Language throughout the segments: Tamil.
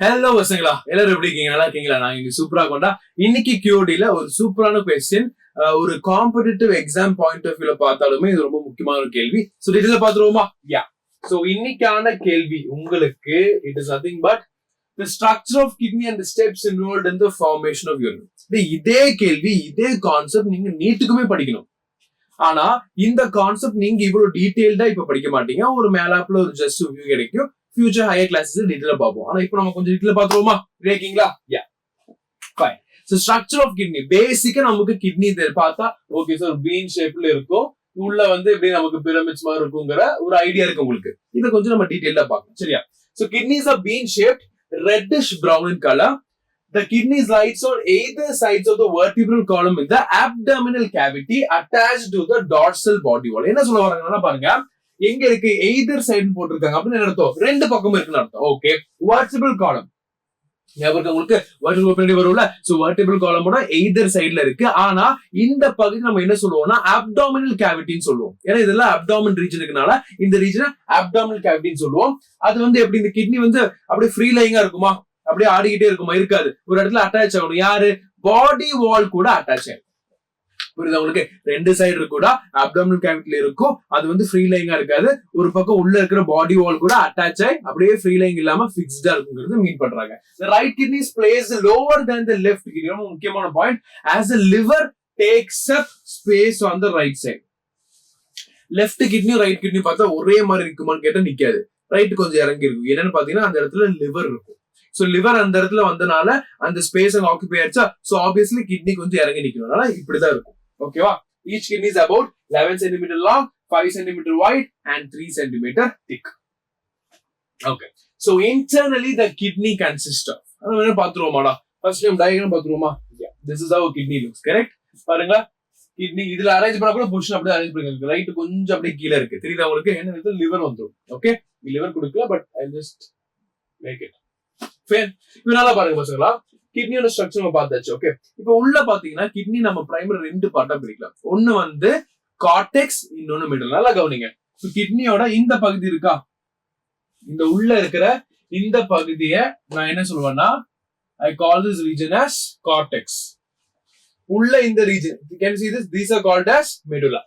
ஹலோ பசங்களா, எல்லாரும் எப்படி இருக்கீங்க? நல்லா இருக்கீங்களா? நாங்க இங்க சூப்பரா கொண்டா. இன்னைக்கு QOD-ல ஒரு சூப்பரான கொஸ்டின். ஒரு காம்படிட்டிவ் எக்ஸாம் பாயிண்ட் ஆஃப் வியூல பார்த்தாலுமே இது ரொம்ப முக்கியமான ஒரு கேள்வி. சோ இதுல பாத்துருவோமா? யா. சோ இன்னைக்கான கேள்வி உங்களுக்கு it is nothing but the structure of kidney and the steps involved in the formation of urine. இதே கேள்வி, இதே கான்செப்ட் நீங்க நீட்டுக்குமே படிக்கணும். ஆனா இந்த கான்செப்ட் நீங்க இவ்வளவு டீடைல்டா இப்ப படிக்க மாட்டீங்க. ஒரு மேலாப்ல ஒரு ஜஸ்ட் வியூ கிடைக்கும். ஃபியூச்சர் ஹையர் கிளாஸஸ் டீடைலா பார்ப்போம். ஆனா இப்போ நம்ம கொஞ்சம் டீடைலா பாத்துருவோமா? இருக்கீங்களா? Yeah, fine. So structure of kidney பேசிக்கா நமக்கு கிட்னி பார்த்தா ஓகே சார், பீன் ஷேப்ல இருக்கும், உள்ள வந்து எப்படி நமக்கு பிரமிட்ஸ் மாதிரி இருக்குங்கிற ஒரு ஐடியா இருக்கு உங்களுக்கு. இதை கொஞ்சம் நம்ம டீடைலா பார்க்கணும், சரியா? So kidneys R been shaped, reddish brown in color. The kidneys lies on either sides of the vertebral column in the abdominal cavity attached to the dorsal body wall. என்ன சொல்ல வராங்கன்னா பாருங்க, எங்க இருக்கு either side போட்டிருக்காங்க அப்படின்னு அர்த்தம், ரெண்டு பக்கமும் இருக்குன்னு அர்த்தம். ஓகே, vertebral column உங்களுக்கு vertebral பின்னாடி வரும்ல. சோ vertebral column either sideல இருக்கு. ஆனா இந்த பகுதி நம்ம என்ன சொல்லுவோம்னா abdominal cavityன்னு சொல்லுவோம். ஏன்னா இதெல்லாம் abdomen region இருக்கனால இந்த ரீஜனை abdominal cavityன்னு சொல்லுவோம். அது வந்து எப்படி, இந்த கிட்னி வந்து அப்படியே ஃப்ரீ லைங்கா இருக்குமா, அப்படியே ஆடிக்கிட்டே இருக்குமா? இருக்காது. ஒரு இடத்துல அட்டாச் ஆகணும். யாரு? பாடி வால் கூட அட்டாச் ஆகும். புரியுதா உங்களுக்கு? ரெண்டு சைடு கூட அப்டாமினல் கேவிட்டில இருக்கும். அது வந்து ஃப்ரீ லைங்கா இருக்காது. ஒரு பக்கம் உள்ள இருக்கிற பாடி வால் கூட அட்டாச் ஆகி அப்படியே ஃப்ரீ லைங் இல்லாம பிக்ஸ்டா இருக்குங்கிறது மீன் பண்றாங்க. The right kidney is placed lower than the left kidney. ரொம்ப முக்கியமான point. As the liver takes up space on the right side. Left kidney right kidney பார்த்தா ஒரே மாதிரி இருக்குமான்னு கேட்டா நிக்காது. ரைட் கொஞ்சம் இறங்கி இருக்கும். என்னன்னு பாத்தீங்கன்னா அந்த இடத்துல லிவர் இருக்கும். சோ லிவர் அந்த இடத்துல வந்தனால அந்த ஸ்பேஸ் அங்க ஆக்குபை ஆயிடுச்சா. சோ ஆப்வியஸ்லி கிட்னி கொஞ்சம் இறங்கி நிக்கணும்னால இப்படிதான் இருக்கும். ஓகேவா? Each kidney is about 11 cm long, 5 cm wide and 3 cm thick. Okay. So internally the kidney consists of. அத பாத்துருவோமாடா. ஃபர்ஸ்ட் டைம் டயகிராம் பாத்துருவோமா? Yeah. This is how kidney looks. Correct? பாருங்க, கிட்னி இதுல அரேஞ்ச் பண்ணா கூட பொசிஷன் அப்படியே அரேஞ்ச் பண்ணிருக்கு. ரைட் கொஞ்சம் அப்படியே கீழ இருக்கு. தெரியுதா உங்களுக்கு? என்ன லிவர் வந்துரும். ஓகே, லிவர் கொடுக்கல, but I just make it fan. இப்போ நல்லா பாருங்க பசங்களா, கிட்னியோட ஸ்ட்ரக்சர் நம்ம பார்த்தாச்சு. ஓகே, இப்போ உள்ள பாத்தீங்கன்னா கிட்னி நம்ம பிரைமரி ரெண்டு பார்ட்டா பிரிக்கலாம். ஒன்னு வந்து கார்டெக்ஸ், இன்னொன்னு மிடில். நல்லா கவனிங்க. கிட்னியோட இந்த பகுதி இருக்கா, இந்த உள்ள இருக்கிற இந்த பகுதியை நான் என்ன சொல்லுவேன்னா I call this region as cortex. உள்ள இந்த region you can see this, these are called as medulla.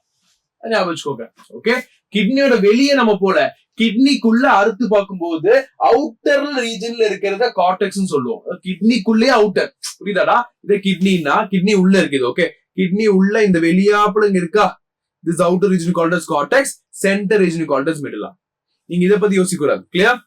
ஞாபகம் வச்சுக்கோங்க. ஓகே, கிட்னியோட வெளியே நம்ம போல கிட்னிக்குள்ள அறுத்து பார்க்கும்போது அவுட்டர் ரீஜன்ல இருக்கிறத கார்டெக்ஸ்னு சொல்லுவோம். கிட்னிக்குள்ளே அவுட்டர். புரியுதாடா? இது கிட்னினா கிட்னி உள்ள இருக்குது. ஓகே, கிட்னி உள்ள இந்த வெளியாப்புல இங்க இருக்கா, this outer region called as cortex, center region called as medulla. நீங்க இத பத்தி யோசிக்க கூடாது. கிளியர்?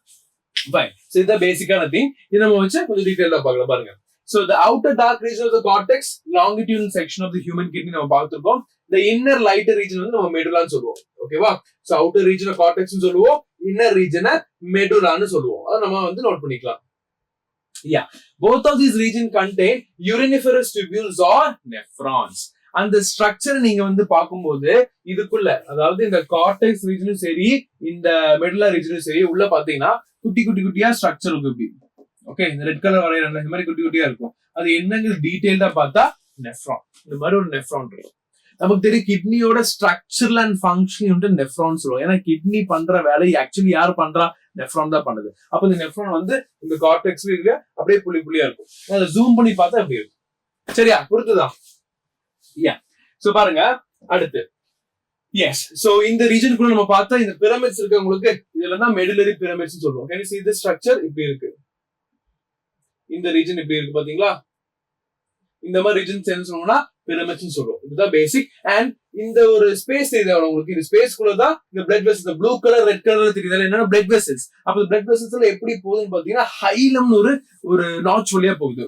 ஃபைன். சோ இது பேசிக்கான திங். இத நம்ம வச்சு கொஞ்சம் டீடைலா பார்க்கலாம். பாருங்க. So the outer dark region of the cortex, longitudinal section of the human kidney நம்ம பார்த்திருக்கோம். The inner lighter region வந்து நம்ம medulla-ன்னு சொல்லுவோம். ஓகேவா? So outer region cortex ன்னு சொல்லுவோம், inner region medulla-ன்னு சொல்லுவோம். அத நம்ம வந்து நோட் பண்ணிக்கலாம். Yeah, both of these regions contain uriniferous tubules or nephrons. அந்த ஸ்ட்ரக்சர் நீங்க வந்து பார்க்கும்போது இதுக்குள்ள, அதாவது இந்த கார்டெக்ஸ் ரீஜனும் சரி இந்த மெடுலா ரீஜனும் சரி, உள்ள பாத்தீங்கன்னா குட்டி குட்டி குட்டியா ஸ்ட்ரக்சர் இருக்கும். ஓகே, இந்த ரெட் கலர் வரையற இந்த மாதிரி குட்டி குட்டியா இருக்கும். அது என்னங்கிறது டீடைல்டா பார்த்தா நெஃப்ரான். இந்த மாதிரி ஒரு நெஃப்ரான் இருக்கும். நமக்கு தெரியும் கிட்னியோட ஸ்ட்ரக்சரல் அண்ட் ஃபங்க்ஷன் நெஃப்ரான் சொல்லுவோம். ஏன்னா கிட்னி பண்ற வேலை ஆக்சுவலி யார் பண்றா? நெஃப்ரான் தான் பண்ணுது. அப்ப இந்த நெஃப்ரான் வந்து இந்த கார்டெக்ஸ்ல இருக்க அப்படியே புள்ளி புள்ளியா இருக்கும். அதை ஜூம் பண்ணி பார்த்தா அப்படி இருக்கும். சரியா? புரியுதுதான்? யா. சோ பாருங்க அடுத்து. எஸ். சோ இந்த ரீஜனுக்குள்ள நம்ம பார்த்தா இந்த பிரமிட்ஸ் இருக்கவங்களுக்கு இதுல தான் மெடுலரி பிரமிட்ஸ் சொல்லுவோம். Can you see this structure? இப்படி இருக்கு. இந்த ரீஜன் இப்படி இருக்கு பாத்தீங்களா? இந்த மாதிரி ரீஜன்ஸ் என்ன சொல்லுவோம்னா பிரமிட்ஸ் சொல்லுவோம். இதுதான் பேசிக். அண்ட் இந்த ஒரு ஸ்பேஸ் தெரியுது உங்களுக்கு. இந்த ஸ்பேஸ்க்குள்ள தான் இந்த பிளட் வெசல்ஸ், இந்த ப்ளூ கலர் ரெட் கலர்ல தெரியுது என்னன்னா பிளட் வெசல்ஸ். அப்ப பிளட் வெசல்ஸ்ல எப்படி போகுதுன்னு பாத்தீங்கன்னா ஹைலம்னு ஒரு நாட்ச் வழியா போகுது,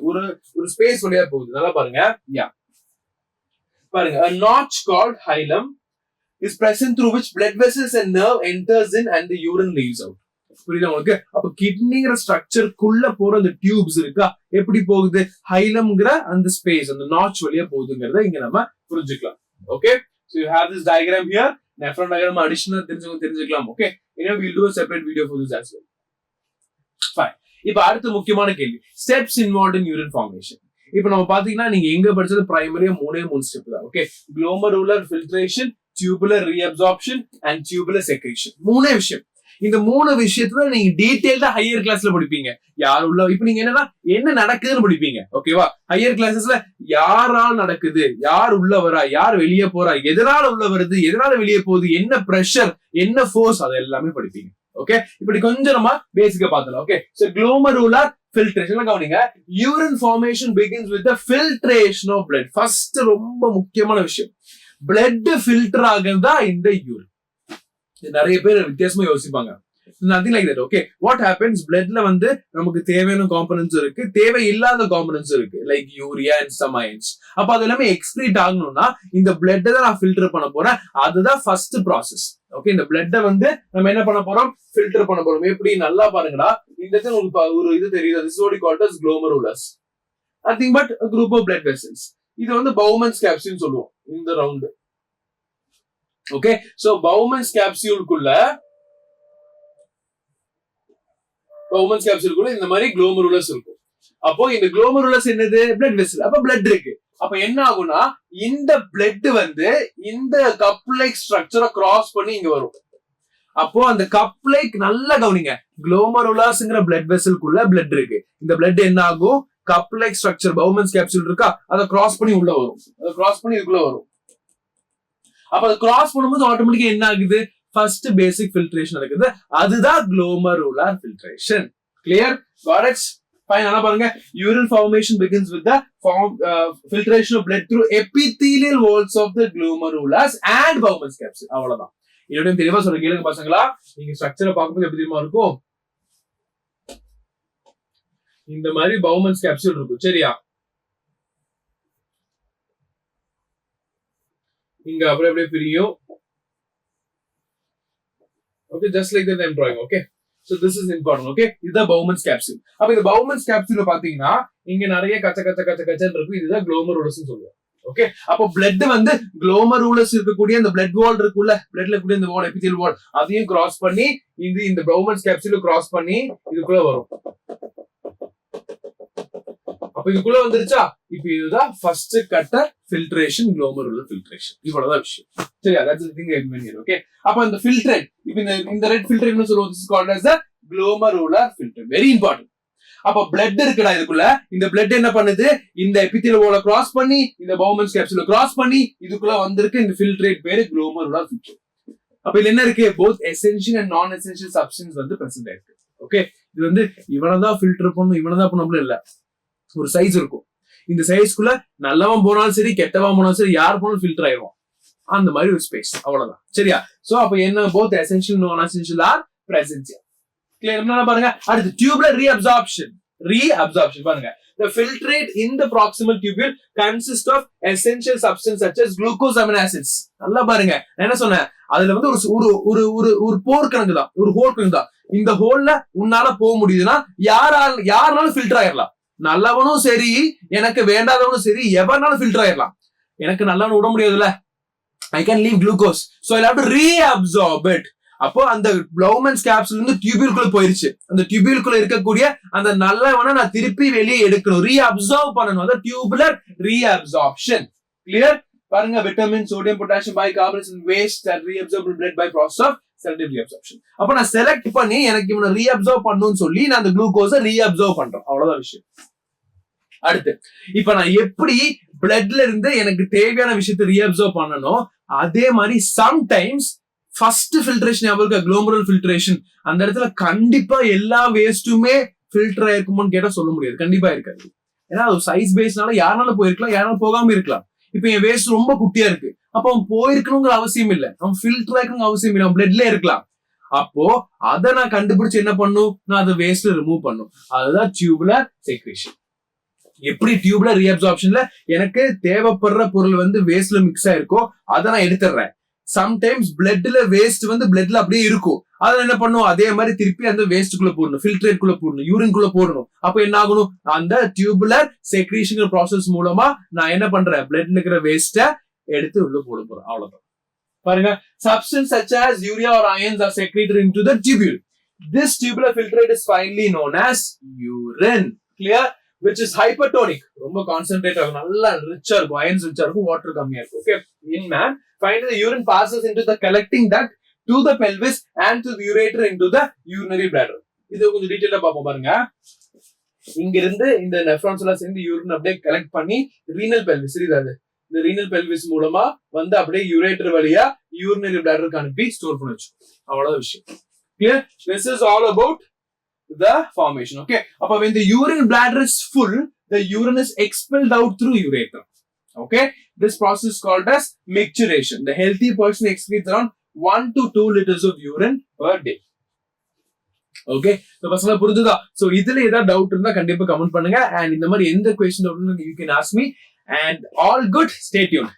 ஒரு ஸ்பேஸ் வழியா போகுது. நல்லா பாருங்க. யா, பாருங்க. A notch called hilum is present through which blood vessels and nerve enters in and the urine leaves out. புரியுதா உங்களுக்கு? அப்ப கிட்னிங்கிற ஸ்ட்ரக்சர்க்குள்ள போற அந்த டியூப்ஸ் இருக்கா, எப்படி போகுது? ஹைலம்ங்கிற அந்த ஸ்பேஸ், அந்த நாட்ச் வழியா போகுதுங்கிறத இங்க நம்ம புரிஞ்சுக்கலாம். Okay, so you have this diagram here. nephron diagram additional தெரிஞ்சுக்கலாம். Okay, we'll do a separate video for this as well. Fine. இப்ப அடுத்த முக்கியமான கேள்வி, steps involved in urine formation. இப்ப நம்ம பாத்தீங்கன்னா நீங்க எங்க படிச்சது பிரைமரியா மூணே ஸ்டெப் தான். Okay, glomerular filtration, tubular reabsorption and tubular secretion. மூணே விஷயம். இந்த 3 விஷயத்துல நீங்க டீடைல்டா ஹையர் கிளாஸ்ல படிப்பீங்க. யார் உள்ள இப்ப நீங்க என்னன்னா என்ன நடக்குதுன்னு படிப்பீங்க. ஓகேவா? ஹையர் கிளாஸஸ்ல யாரால் நடக்குது, யார் உள்ள வரா, யார் வெளியே போறா, எதனால உள்ள வருது, எதனால வெளியே போகுது, என்ன பிரஷர், என்ன ஃபோர்ஸ், அது எல்லாமே படிப்பீங்க. ஓகே, இப்படி கொஞ்சம் நம்ம பேசிக்கா பார்த்தலாம். ஓகே, சோ குளோமருலர் ஃபில்ட்ரேஷன் கவனிங்க. Urine formation begins with the filtration of blood. First ரொம்ப முக்கியமான விஷயம், பிளட் ஃபில்டர் ஆகுறதா இந்த யூரின். நிறைய பேர் வித்தியாசமா யோசிப்பாங்க. nothing like that. Okay, what happens, bloodல வந்து நமக்கு தேவையான காம்பனன்ட்ஸ் இருக்கு, தேவை இல்லாத காம்பனன்ட்ஸ் இருக்கு, like urea and some ions. அப்ப அது எல்லாமே எக்ஸ்கிரீட் ஆகணும்னா இந்த பிளட்டை தான் நான் ஃபில்டர் பண்ண போறேன். அதுதான் ஃபர்ஸ்ட் ப்ராசஸ். ஓகே, இந்த பிளட்டை வந்து நம்ம என்ன பண்ண போறோம், ஃபில்டர் பண்ண போறோம். எப்படி நல்லா பாருங்கடா, இந்த இடத்துல உங்களுக்கு ஒரு இது தெரியுது, this is what we call as glomerulus, nothing but a group of blood vessels. இது வந்து பவுமன்ஸ் கேப்சூல் சொல்லுவோம் இந்த ரவுண்ட். ஓகே, சோ பவுமன்ஸ் கேப்சூலுக்குள்ள இந்த மாதிரி குளோமருலஸ் இருக்கும். அப்போ இந்த குளோமருலஸ் என்னது, பிளட் வெசல். அப்ப பிளட் இருக்கு. அப்ப என்ன ஆகும்னா இந்த பிளட் வந்து இந்த கப் லைக் ஸ்ட்ரக்சரை கிராஸ் பண்ணி இங்க வரும். அப்போ அந்த கப் லைக் நல்லா கவனிங்க, குளோமருலஸ்ங்கிற பிளட் வெசலுக்குள்ள பிளட் இருக்கு. இந்த பிளட் என்ன ஆகும், cup like structure Bowman's capsule இருக்கா, அதை கிராஸ் பண்ணி உள்ள வரும், அதை கிராஸ் பண்ணி இதுக்குள்ள வரும். அப்ப அதை கிராஸ் பண்ணும்போது ஆட்டோமேட்டிக்கா என்ன ஆகுது, ஃபர்ஸ்ட் பேசிக் ஃபில்ட்ரேஷன் நடக்குது. அதுதான் glomerular filtration. Clear? Got it? Fine. நல்லா பாருங்க, urine formation begins with the filtration of blood through epithelial walls of the glomerulus and Bowman's capsule. அவ்வளவுதான். இதோட தெளிவா சொல்ற கேளுங்க பசங்களா. நீங்க ஸ்ட்ரக்சரை பார்க்கும்போது எப்படி தெரியுமா இருக்கும், இந்த மாதிரி Bowman's capsule இருக்கும். சரியா? இங்க அப்படியே பிரியும். Okay, just like that I'm drawing. Okay, so this is important. Okay, இது Bowman's capsule. அப்ப இந்த Bowman's capsule பாத்தீங்கன்னா இங்க நிறைய கச்சன்னு இருக்கும். இதுதான் glomerulus னு சொல்லுவோம். ஓகே, அப்போ blood வந்து glomerulus இருக்கக்கூடிய அந்த blood wall இருக்குல்ல, bloodல கூடிய இந்த wall, epithelial wall, அதையும் கிராஸ் பண்ணி இந்த Bowman's capsule கிராஸ் பண்ணி இதுக்குள்ள வரும். அப்ப இதுக்குள்ள வந்துருச்சா, இப்ப இதுதான் ஃபர்ஸ்ட் கட்ட ஃபில்ட்ரேஷன், குளோமருலர் ஃபில்ட்ரேஷன். இவ்வளவுதான் விஷயம். சரியா? that's the thing I'm here. Okay, அப்ப இந்த ஃபில்ட்ரேட், இப்ப இந்த ரெட் ஃபில்டர் என்ன சொல்லுவோம், this is called as the glomerular filter. very important. அப்ப blood இருக்குடா இதுக்குள்ள, இந்த blood என்ன பண்ணுது, இந்த epithelial wall கிராஸ் பண்ணி இந்த Bowman's capsule கிராஸ் பண்ணி இதுக்குள்ள வந்திருக்கு. இந்த ஃபில்ட்ரேட் பேரு glomerular filter. அப்ப இதுல என்ன இருக்கு, both essential and non essential substance வந்து பிரசன்ட் ஆயிருக்கு. ஓகே, இது வந்து இவனதான் ஃபில்டர் பண்ணும், இவனதான் பண்ணணும் இல்ல, ஒரு சைஸ் இருக்கும். இந்த சைஸ்க்குள்ள நல்லவன் போனாலும் சரி, கெட்டவன் போனாலும் சரி, யார் போனாலும் ஃபில்டர் ஆயிடும். அந்த மாதிரி ஒரு ஸ்பேஸ். அவ்வளவுதான். சரியா? சோ அப்ப என்ன, both essential non essential are present. Clear? என்ன பாருங்க. அடுத்து tubular reabsorption. பாருங்க, the filtrate in the proximal tubule consists of essential substances such as glucose amino acids. நல்லா பாருங்க, நான் என்ன சொன்னேன், அதுல வந்து ஒரு போர் கணக்கு தான், ஒரு ஹோல் கணக்கு தான். இந்த ஹோல்ல உன்னால போக முடியுதுன்னா யாராலும் ஃபில்டர் ஆயிடலாம். நல்லவனும் சரி, எனக்கு வேண்டாதவனும் சரி, எவனாலும் ஃபில்டர் ஆயிடலாம். எனக்கு நல்லவனு விட முடியாதுல்ல, I can leave glucose, so I'll have to reabsorb it. அப்போ அந்த Bowman's capsule இருந்து டியூபியூல்குள்ள போயிருச்சு. அந்த டியூபியூல்குள்ள இருக்கக்கூடிய அந்த நல்லவனை நான் திருப்பி வெளியே எடுக்கணும், ரீஅப்சார்ப் பண்ணணும். அத tubular reabsorption. கிளியர்? பாருங்க, vitamin, sodium, potassium, bicarbonates and waste that reabsorb blood by process of selective reabsorption. அப்ப நான் செலக்ட் பண்ணி எனக்கு இவனை ரீஅப்சார்ப் பண்ணணும்னு சொல்லி நான் அந்த குளுக்கோஸை ரீஅப்சார்ப் பண்றேன். அவ்வளவுதான் விஷயம். அடுத்து, இப்ப நான் எப்படி பிளட்ல இருந்து எனக்கு தேவையான விஷயத்தை ரீஅப்சார்ப் பண்ணணும், அதே மாதிரி சம்டைம்ஸ் ஃபர்ஸ்ட் ஃபில்ட்ரேஷன் ஞாபகம், குளோமருலர் ஃபில்ட்ரேஷன், அந்த இடத்துல கண்டிப்பா எல்லா வேஸ்ட்டுமே ஃபில்டர் ஆயிருக்குமோன்னு கேட்டா சொல்ல முடியாது. கண்டிப்பா இருக்காது. ஏன்னா அது சைஸ் பேஸ்னால யாராலும் போயிருக்கலாம், யாராலும் போகாம இருக்கலாம். இப்ப என் வேஸ்ட் ரொம்ப குட்டியா இருக்கு, அப்ப அவன் போயிருக்கணுங்கிற அவசியம் இல்லை, அவன் ஃபில்டர் ஆயிருக்கணும் அவசியம் இல்லை, அவன் பிளட்ல இருக்கலாம். அப்போ அதை நான் கண்டுபிடிச்சு என்ன பண்ணும், நான் அதை வேஸ்ட்ல ரிமூவ் பண்ணும். அதுதான் டியூபுலர் செக்ரேஷன். எப்படி டியூபுலர் ரீஅப்சார்ப்ஷன்ல எனக்கு தேவைப்படுற பொருள் வந்து வேஸ்ட்ல மிக்ஸ் ஆயிருக்கோ அதை நான் எடுத்துடுறேன். சம்டைம்ஸ் பிளட்ல வேஸ்ட் வந்து பிளட்ல அப்படியே இருக்கும், அதை என்ன பண்ணும், அதே மாதிரி திருப்பி அந்த வேஸ்டுக்குள்ள போடணும், ஃபில்ட்ரேட் குள்ள போடணும், யூரின்குள்ள போடணும். அப்ப என்ன ஆகணும், அந்த டியூபுலர் செக்ரேஷன் ப்ராசஸ் மூலமா நான் என்ன பண்றேன், பிளட்ல இருக்கிற வேஸ்ட எடுத்து உள்ள போட போறேன். அவ்வளவுதான். பாருங்க, substance such as urea or ions are secreted into the tubule. This tubular filtrate is finally known as urine. Clear? Which is hypertonic. ரொம்ப கான்சென்ட்ரேட் ஆகும், நல்லா ரிச்சா இருக்கும், அயன்ஸ் ரிச்சா இருக்கும், வாட்டர் கம்மியா இருக்கும். Okay, in man finally the urine passes into the collecting duct to the pelvis and to the ureter into the urinary bladder. இது கொஞ்சம் டீடைலா பாப்போம் பாருங்க. இங்க இருந்து இந்த நெஃப்ரான்ஸ் எல்லாம் சேர்ந்து யூரின் அப்படியே கலெக்ட் பண்ணி ரீனல் பெல்விஸ் தெரியுது, இந்த ரீனல் பெல்விஸ் மூலமா வந்து அப்படியே யூரேட்டர் வழியா யூரினரி பிளாடருக்கு அனுப்பி ஸ்டோர் பண்ணி வச்சு. அவ்வளவுதான் விஷயம். Clear? This is all about the formation. Okay. அப்ப when the urine bladder is full, the urine is expelled out through ureter. Okay. This process is called as micturition. The healthy person excretes around 1 to 2 liters of urine per day. Okay, பசங்க புரிஞ்சுதா? சோ இதுல ஏதாவது டவுட் இருந்தா கண்டிப்பா கமெண்ட் பண்ணுங்க. அண்ட் இந்த மாதிரி எந்த question you can ask me. And all good, stay tune.